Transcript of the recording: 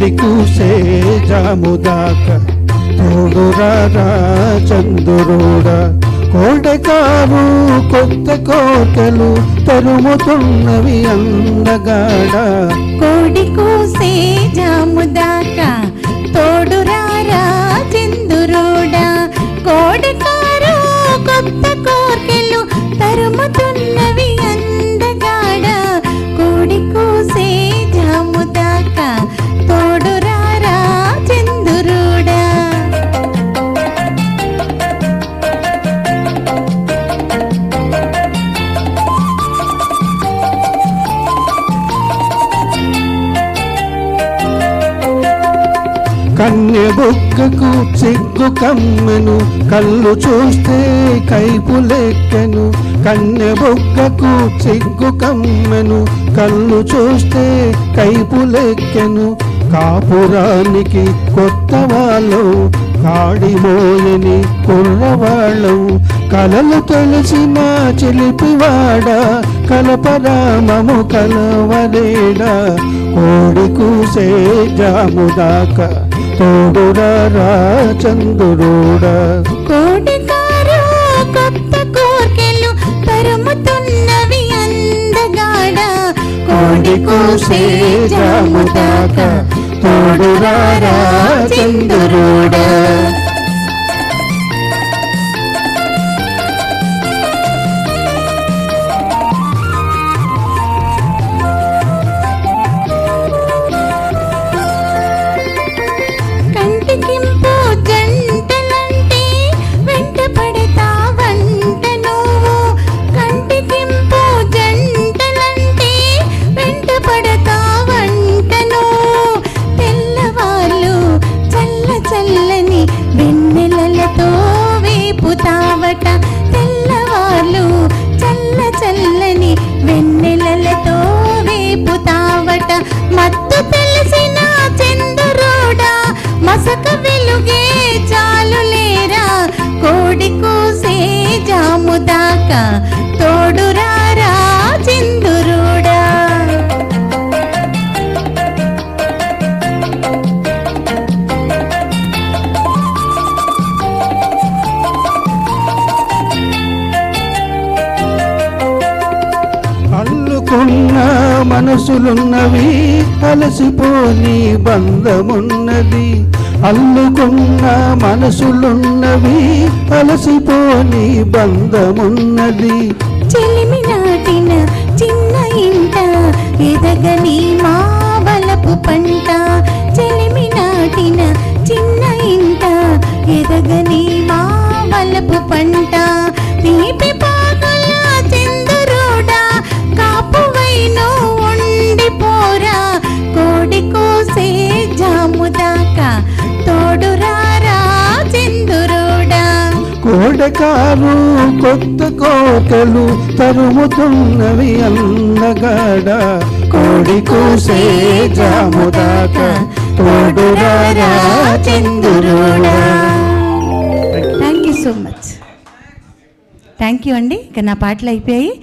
కోడి కూసే జాముదాక తోడురారా చంద్రుడా. కోడెకారు కొత్త కోటలు తరుముతున్నవి అందగాడ. కోడి కూసే జాముదాకా తోడురారా చంద్రుడా. కోడెకారు కొత్త కోర్కెలు తరుముతున్నవి అందగాడ. కోడి కూసే జాముదాకా తోడురారా చంద్రుడా. కన్నె బుక్కకు సిగ్గు కమ్మెను కళ్ళు చూస్తే కైపు లెక్కెను. కన్నె బుక్కకు సిగ్గు కమ్మెను కళ్ళు చూస్తే కైపు లెక్కెను. కాపురానికి కొత్త వాళ్ళు కాడిమోయని కుర్రవాళ్ళం. కలలు తెలిసిన చిలిపివాడ కలపరామము కలవలేడా. కోడి కూసే జాముదాక తోడురారా చంద్రుడా. కోడికారు కొత్త కోర్కెలు తరుముతున్నవి అందగాడ. కోడి కూసే జాముదాక తోడురారా చంద్రుడా. కంటికింపు జంటలంటే వెంట పడతావంట నువ్వు. కంటికింపు జంటలంటే వెంట పడతావంట నువ్వు. తెల్లవాళ్ళు చల్ల చల్లని వెన్నెలలతో వేపుతావట. తెల్లవాళ్ళు చల్ల చల్లని వెన్నెలలతో వేపుతావట. మత్తు తెలిసిన చంద్రుడా మసక వెలుగే చాలు లేరా. కోడి కూసే జాముదాకా తోడురారా చంద్రుడా. అల్లుకున్న మనసులున్నవి అలసిపోని బంధమున్నది. అల్లుకున్న మనసులున్నవి అలసిపోని బంధమున్నది. చెలిమి నాటిన చిన్న ఇంట ఎదగని మా వలపు పంట. చెలిమి నాటిన చిన్న ఇంట ఎదగని మా వలపు పంట. తీపి పాకల చంద్రుడా కాపువైను ఉండిపోరా. కోడి కోసే జాముదాకా తోడురారా చంద్రుడా. కోడెకారు కొత్త కోటలు తరుముతున్నవి అందగాడ. కోడి కూసే జాముదాక తోడురారా చంద్రుడా. Thank you so much. Thank you అండి. ఇక నా పాటలు అయిపోయాయి.